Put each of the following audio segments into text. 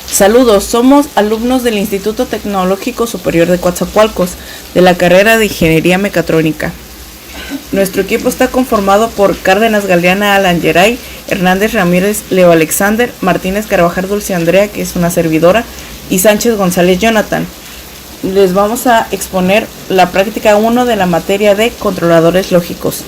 Saludos, somos alumnos del Instituto Tecnológico Superior de Coatzacoalcos, de la carrera de Ingeniería Mecatrónica. Nuestro equipo está conformado por Cárdenas Galeana Alan Geray, Hernández Ramírez Leo Alexander, Martínez Carvajal Dulce Andrea, que es una servidora, y Sánchez González Jonathan. Les vamos a exponer la práctica 1 de la materia de controladores lógicos.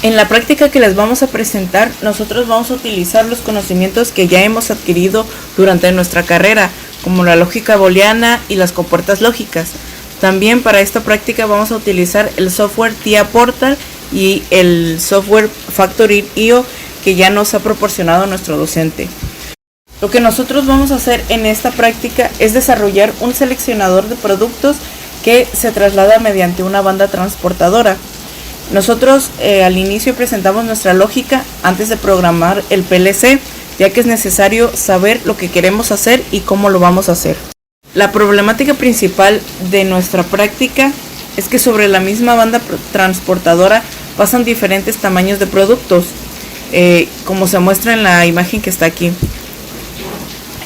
En la práctica que les vamos a presentar, nosotros vamos a utilizar los conocimientos que ya hemos adquirido durante nuestra carrera, como la lógica booleana y las compuertas lógicas. También para esta práctica vamos a utilizar el software TIA Portal y el software Factory.io que ya nos ha proporcionado nuestro docente. Lo que nosotros vamos a hacer en esta práctica es desarrollar un seleccionador de productos que se traslada mediante una banda transportadora. Nosotros al inicio presentamos nuestra lógica antes de programar el PLC, ya que es necesario saber lo que queremos hacer y cómo lo vamos a hacer. La problemática principal de nuestra práctica es que sobre la misma banda transportadora pasan diferentes tamaños de productos, como se muestra en la imagen que está aquí.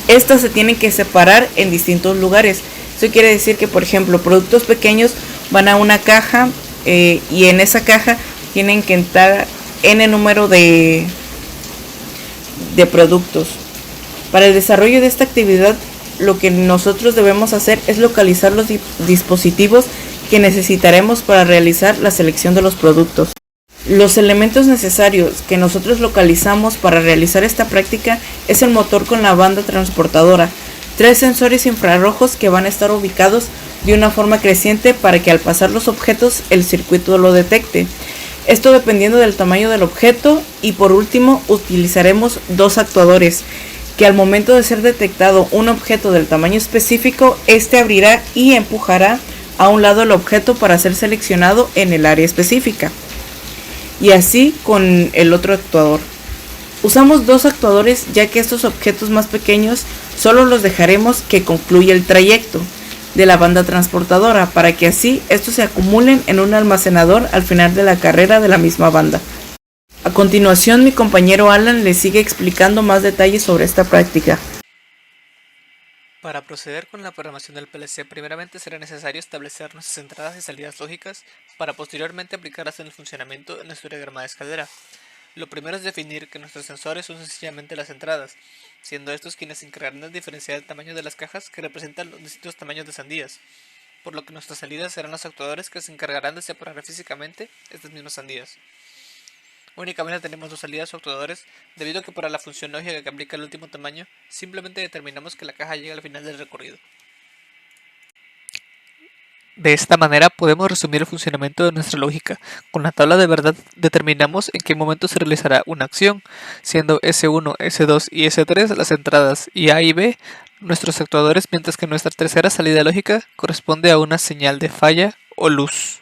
Estas se tienen que separar en distintos lugares. Eso quiere decir que, por ejemplo, productos pequeños van a una caja y en esa caja tienen que entrar n número de productos. Para el desarrollo de esta actividad, lo que nosotros debemos hacer es localizar los dispositivos que necesitaremos para realizar la selección de los productos. Los elementos necesarios que nosotros localizamos para realizar esta práctica es el motor con la banda transportadora, 3 sensores infrarrojos que van a estar ubicados de una forma creciente para que al pasar los objetos el circuito lo detecte. Esto dependiendo del tamaño del objeto, y por último utilizaremos 2 actuadores que al momento de ser detectado un objeto del tamaño específico, este abrirá y empujará a un lado el objeto para ser seleccionado en el área específica. Y así con el otro actuador. Usamos 2 actuadores ya que estos objetos más pequeños solo los dejaremos que concluya el trayecto de la banda transportadora para que así estos se acumulen en un almacenador al final de la carrera de la misma banda. A continuación mi compañero Alan les sigue explicando más detalles sobre esta práctica. Para proceder con la programación del PLC, primeramente será necesario establecer nuestras entradas y salidas lógicas para posteriormente aplicarlas en el funcionamiento de nuestro diagrama de escalera. Lo primero es definir que nuestros sensores son sencillamente las entradas, siendo estos quienes se encargarán de diferenciar el tamaño de las cajas que representan los distintos tamaños de sandías, por lo que nuestras salidas serán los actuadores que se encargarán de separar físicamente estas mismas sandías. Únicamente tenemos 2 salidas o actuadores, debido a que para la función lógica que aplica el último tamaño, simplemente determinamos que la caja llega al final del recorrido. De esta manera podemos resumir el funcionamiento de nuestra lógica. Con la tabla de verdad determinamos en qué momento se realizará una acción, siendo S1, S2 y S3 las entradas y A y B nuestros actuadores, mientras que nuestra tercera salida lógica corresponde a una señal de falla o luz.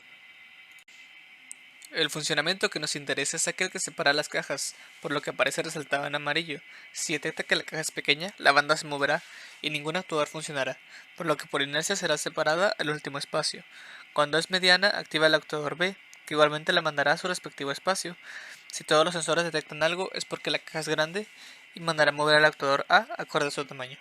El funcionamiento que nos interesa es aquel que separa las cajas, por lo que aparece resaltado en amarillo. Si detecta que la caja es pequeña, la banda se moverá y ningún actuador funcionará, por lo que por inercia será separada al último espacio. Cuando es mediana, activa el actuador B, que igualmente la mandará a su respectivo espacio. Si todos los sensores detectan algo, es porque la caja es grande y mandará mover al actuador A acorde a su tamaño.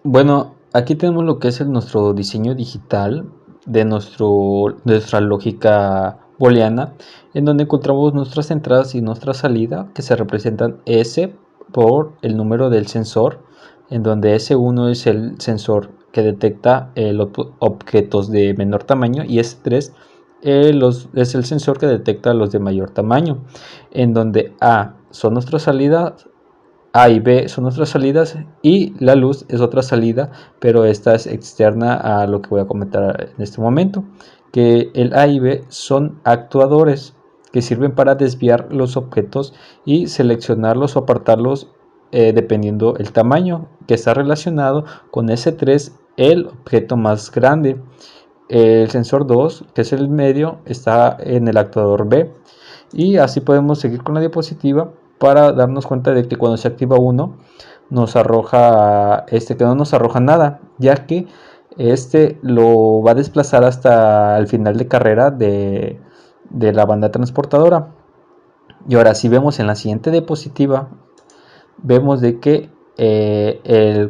Bueno, aquí tenemos lo que es nuestro diseño digital de nuestra lógica booleana, en donde encontramos nuestras entradas y nuestra salida, que se representan S por el número del sensor, en donde S1 es el sensor que detecta los objetos de menor tamaño y S3 es el sensor que detecta los de mayor tamaño, en donde A son nuestras salidas, A y B son nuestras salidas y la luz es otra salida, pero esta es externa a lo que voy a comentar en este momento, que el A y B son actuadores que sirven para desviar los objetos y seleccionarlos o apartarlos dependiendo el tamaño, que está relacionado con S3, el objeto más grande. El sensor 2, que es el medio, está en el actuador B, y así podemos seguir con la diapositiva para darnos cuenta de que cuando se activa uno nos arroja que no nos arroja nada, ya que lo va a desplazar hasta el final de carrera de la banda transportadora. Y ahora si vemos en la siguiente diapositiva, vemos de que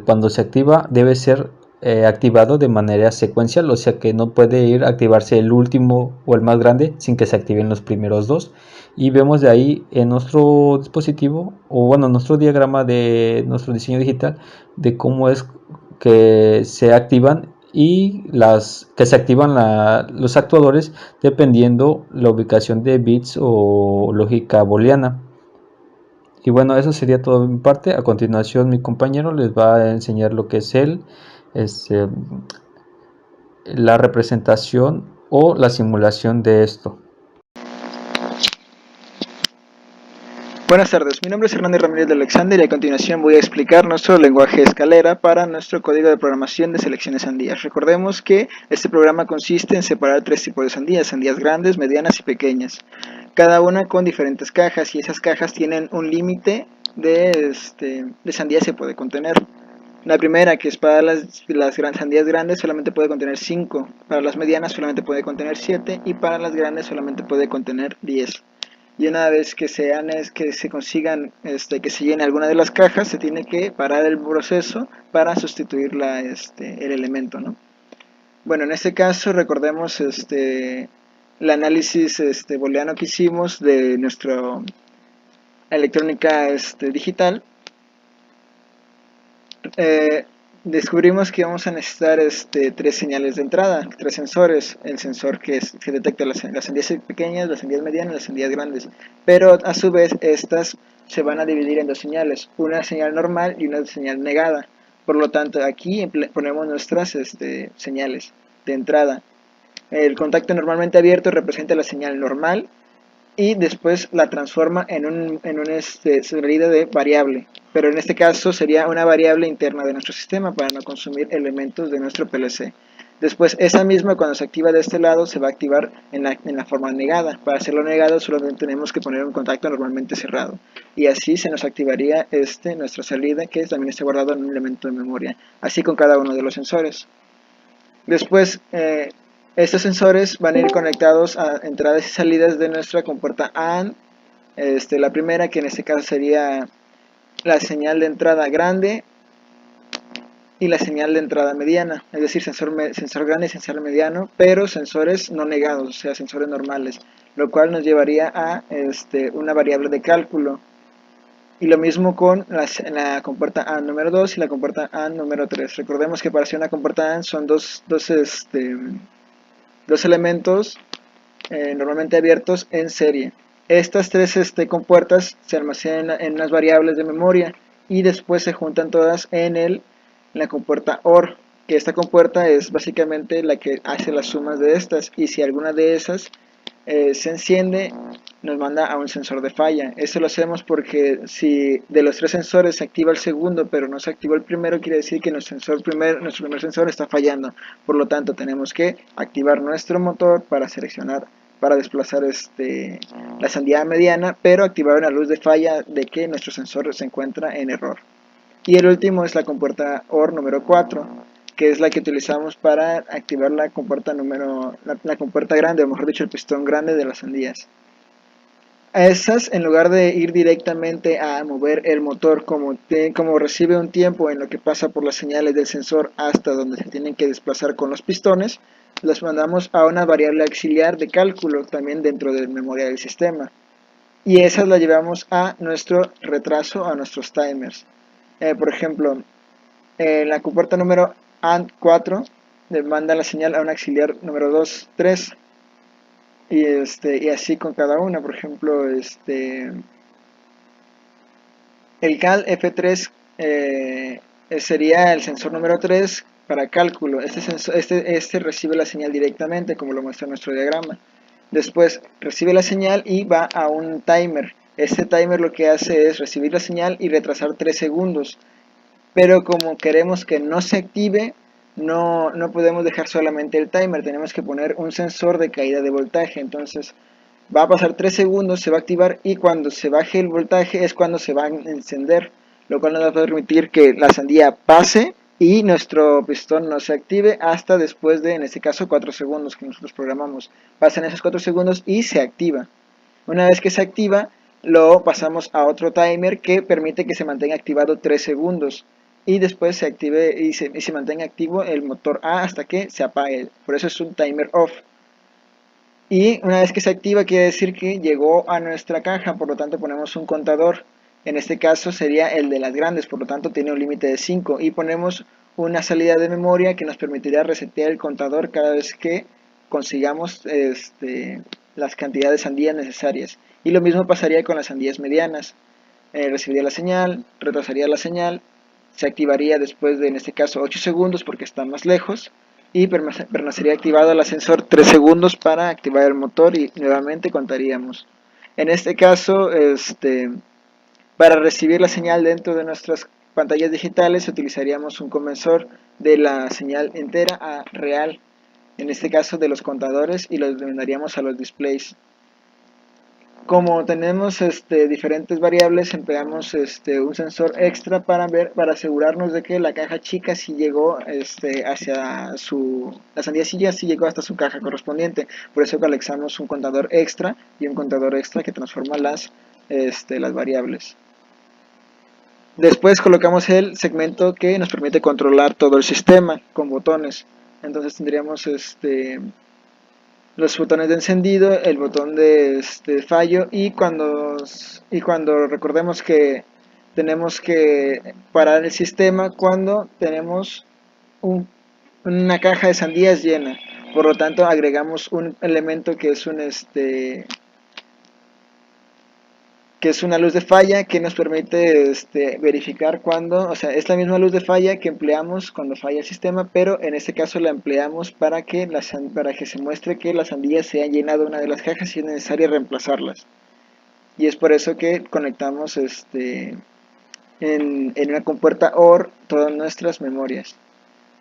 cuando se activa debe ser activado de manera secuencial, o sea que no puede ir a activarse el último o el más grande sin que se activen los primeros dos. Y vemos de ahí en nuestro dispositivo, o bueno, nuestro diagrama de nuestro diseño digital, de cómo es que se activan y que se activan los actuadores dependiendo la ubicación de bits o lógica booleana. Y bueno, eso sería todo de mi parte. A continuación mi compañero les va a enseñar lo que es este, la representación o la simulación de esto. Buenas tardes, mi nombre es Hernández Ramírez de Alexander y a continuación voy a explicar nuestro lenguaje escalera para nuestro código de programación de selecciones sandías. Recordemos que este programa consiste en separar tres tipos de sandías: sandías grandes, medianas y pequeñas, cada una con diferentes cajas, y esas cajas tienen un límite de sandías que puede contener. La primera, que es para las sandías grandes, solamente puede contener 5, para las medianas solamente puede contener 7 y para las grandes solamente puede contener 10. Y una vez que se consigan, que se llene alguna de las cajas, se tiene que parar el proceso para sustituir el elemento, ¿no? Bueno, en este caso recordemos el análisis booleano que hicimos de nuestra electrónica digital. Descubrimos que vamos a necesitar tres señales de entrada, tres sensores: el sensor que detecta las sandías pequeñas, las sandías medianas y las sandías grandes, pero a su vez estas se van a dividir en dos señales, una señal normal y una señal negada. Por lo tanto, aquí ponemos nuestras señales de entrada. El contacto normalmente abierto representa la señal normal y después la transforma en un salida de variable, pero en este caso sería una variable interna de nuestro sistema para no consumir elementos de nuestro PLC. Después esa misma, cuando se activa de este lado, se va a activar en la forma negada. Para hacerlo negado solamente tenemos que poner un contacto normalmente cerrado, y así se nos activaría nuestra salida, que también está guardado en un elemento de memoria, así con cada uno de los sensores. Después estos sensores van a ir conectados a entradas y salidas de nuestra compuerta AND. La primera, que en este caso sería la señal de entrada grande y la señal de entrada mediana, es decir, sensor grande y sensor mediano, pero sensores no negados, o sea, sensores normales, lo cual nos llevaría a una variable de cálculo. Y lo mismo con la compuerta AND número 2 y la compuerta AND número 3. Recordemos que para hacer una compuerta AND son dos elementos normalmente abiertos en serie. Estas tres compuertas se almacenan en unas variables de memoria y después se juntan todas en la compuerta OR, que esta compuerta es básicamente la que hace las sumas de estas, y si alguna de esas se enciende, nos manda a un sensor de falla. Esto lo hacemos porque si de los tres sensores se activa el segundo pero no se activó el primero, quiere decir que nuestro primer sensor está fallando. Por lo tanto, tenemos que activar nuestro motor para desplazar la sandía mediana, pero activar una luz de falla de que nuestro sensor se encuentra en error. Y el último es la compuerta OR número 4, que es la que utilizamos para activar la compuerta grande, o mejor dicho, el pistón grande de las sandías. A esas, en lugar de ir directamente a mover el motor, como recibe un tiempo en lo que pasa por las señales del sensor hasta donde se tienen que desplazar con los pistones, las mandamos a una variable auxiliar de cálculo también dentro de la memoria del sistema, y esas las llevamos a nuestro retraso, a nuestros timers. Por ejemplo, la compuerta número AND 4 le manda la señal a un auxiliar número 2, 3, y así con cada una. Por ejemplo, el CAL F3 sería el sensor número 3 para cálculo. Este recibe la señal directamente, como lo muestra nuestro diagrama. Después recibe la señal y va a un timer. Este timer lo que hace es recibir la señal y retrasar 3 segundos. Pero como queremos que no se active, no podemos dejar solamente el timer, tenemos que poner un sensor de caída de voltaje. Entonces va a pasar 3 segundos, se va a activar, y cuando se baje el voltaje es cuando se va a encender, lo cual nos va a permitir que la sandía pase y nuestro pistón no se active hasta después de, en este caso, 4 segundos que nosotros programamos. Pasan esos 4 segundos y se activa. Una vez que se activa, lo pasamos a otro timer que permite que se mantenga activado 3 segundos y después se active y se mantenga activo el motor A hasta que se apague. Por eso es un timer off. Y una vez que se activa quiere decir que llegó a nuestra caja, por lo tanto ponemos un contador. En este caso sería el de las grandes, por lo tanto tiene un límite de 5 y ponemos una salida de memoria que nos permitirá resetear el contador cada vez que consigamos las cantidades de sandías necesarias. Y lo mismo pasaría con las sandías medianas. Recibiría la señal, retrasaría la señal, se activaría después de, en este caso, 8 segundos porque está más lejos, y permanecería activado el ascensor 3 segundos para activar el motor y nuevamente contaríamos. En este caso, para recibir la señal dentro de nuestras pantallas digitales utilizaríamos un conversor de la señal entera a real, en este caso de los contadores, y los mandaríamos a los displays. Como tenemos diferentes variables, empleamos un sensor extra para asegurarnos de que la caja chica sí llegó hacia la sandía sí llegó hasta su caja correspondiente. Por eso anexamos un contador extra y un contador extra que transforma las variables. Después colocamos el segmento que nos permite controlar todo el sistema con botones. Entonces tendríamos los botones de encendido, el botón de fallo, y cuando recordemos que tenemos que parar el sistema cuando tenemos una caja de sandías llena. Por lo tanto agregamos un elemento que es una luz de falla que nos permite verificar cuando, o sea, es la misma luz de falla que empleamos cuando falla el sistema, pero en este caso la empleamos para que se muestre que las sandías se han llenado una de las cajas y es necesario reemplazarlas. Y es por eso que conectamos en una compuerta OR todas nuestras memorias.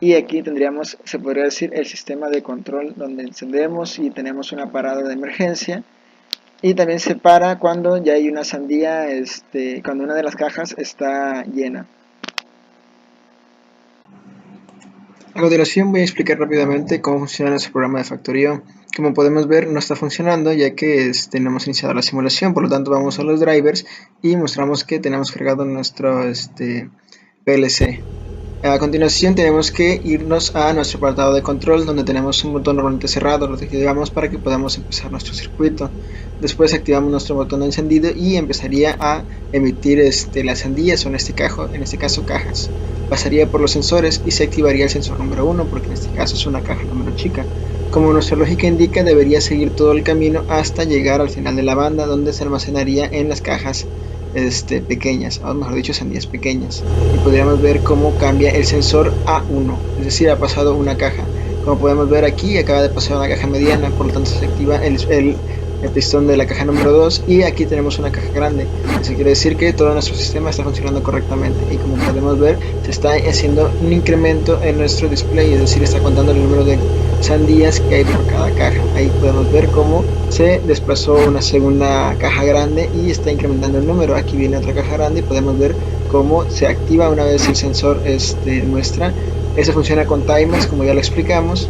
Y aquí tendríamos, se podría decir, el sistema de control donde encendemos y tenemos una parada de emergencia. Y también se para cuando ya hay una sandía, cuando una de las cajas está llena. A continuación voy a explicar rápidamente cómo funciona nuestro programa de factoría. Como podemos ver, no está funcionando ya que no hemos iniciado la simulación, por lo tanto vamos a los drivers y mostramos que tenemos cargado nuestro PLC. A continuación tenemos que irnos a nuestro apartado de control, donde tenemos un botón normalmente cerrado, lo activamos para que podamos empezar nuestro circuito. Después activamos nuestro botón de encendido y empezaría a emitir las sandías, o en este caso cajas. Pasaría por los sensores y se activaría el sensor número 1, porque en este caso es una caja número chica. Como nuestra lógica indica, debería seguir todo el camino hasta llegar al final de la banda, donde se almacenaría en las cajas pequeñas, o mejor dicho, sandías pequeñas, y podríamos ver cómo cambia el sensor a 1, es decir, ha pasado una caja. Como podemos ver aquí, acaba de pasar una caja mediana, por lo tanto se activa el pistón de la caja número 2 y aquí tenemos una caja grande. Eso quiere decir que todo nuestro sistema está funcionando correctamente, y como podemos ver, se está haciendo un incremento en nuestro display, es decir, está contando el número de sandías que hay por cada caja. Ahí podemos ver cómo se desplazó una segunda caja grande y está incrementando el número. Aquí viene otra caja grande y podemos ver cómo se activa una vez el sensor muestra. Eso funciona con timers, como ya lo explicamos,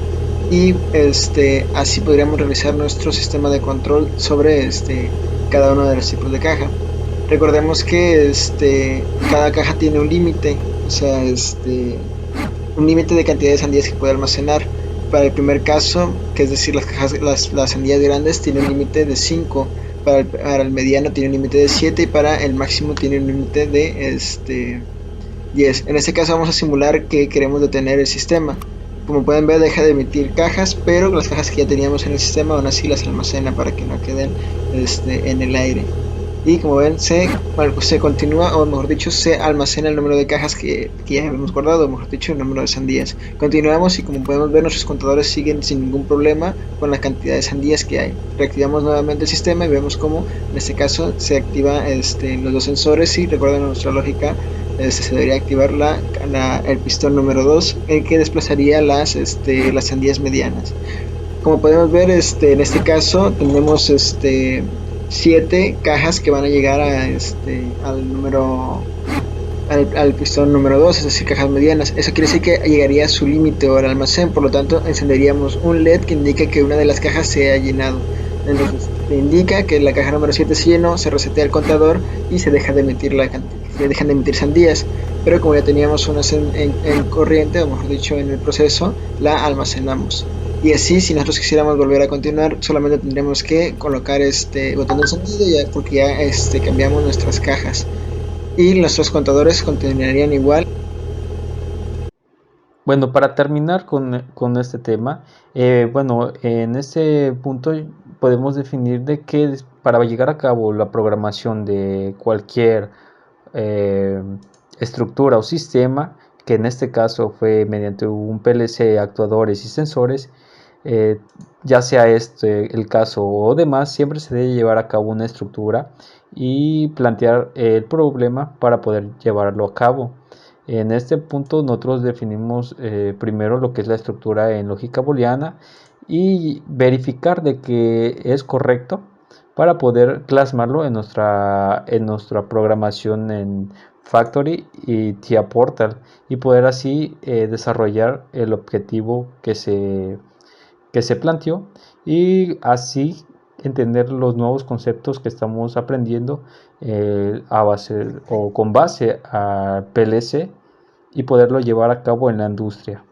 y así podríamos realizar nuestro sistema de control sobre cada uno de los tipos de caja. Recordemos que cada caja tiene un límite, o sea, un límite de cantidad de sandías que puede almacenar. Para el primer caso, que es decir, las sandías grandes, tiene un límite de 5, para el mediano tiene un límite de 7 y para el máximo tiene un límite de 10. En este caso vamos a simular que queremos detener el sistema. Como pueden ver, deja de emitir cajas, pero las cajas que ya teníamos en el sistema aún así las almacena para que no queden en el aire. Y como ven, se continúa, o mejor dicho, se almacena el número de cajas que ya hemos guardado, o mejor dicho, el número de sandías. Continuamos y como podemos ver, nuestros contadores siguen sin ningún problema con la cantidad de sandías que hay. Reactivamos nuevamente el sistema y vemos como en este caso se activa los dos sensores, y recuerden nuestra lógica, se debería activar el pistón número 2, el que desplazaría las sandías medianas. Como podemos ver, en este caso tenemos 7 cajas que van a llegar al pistón número 2, es decir, cajas medianas. Eso quiere decir que llegaría a su límite o al almacén, por lo tanto encenderíamos un LED que indica que una de las cajas se ha llenado. Entonces le indica que la caja número 7 se llenó, se resetea el contador y se deja de emitir se dejan de emitir sandías. Pero como ya teníamos unas en corriente, o mejor dicho en el proceso, la almacenamos. Y así, si nosotros quisiéramos volver a continuar, solamente tendríamos que colocar este botón de encendido, ya, porque ya cambiamos nuestras cajas. Y nuestros contadores continuarían igual. Bueno, para terminar con este tema, bueno, en este punto podemos definir de que para llegar a cabo la programación de cualquier eh, estructura o sistema, que en este caso fue mediante un PLC, actuadores y sensores, eh, ya sea este el caso o demás, siempre se debe llevar a cabo una estructura y plantear el problema para poder llevarlo a cabo. En este punto nosotros definimos primero lo que es la estructura en lógica booleana y verificar de que es correcto para poder plasmarlo en nuestra programación en Factory y TIA Portal y poder así desarrollar el objetivo que se planteó y así entender los nuevos conceptos que estamos aprendiendo a base o con base a PLC y poderlo llevar a cabo en la industria.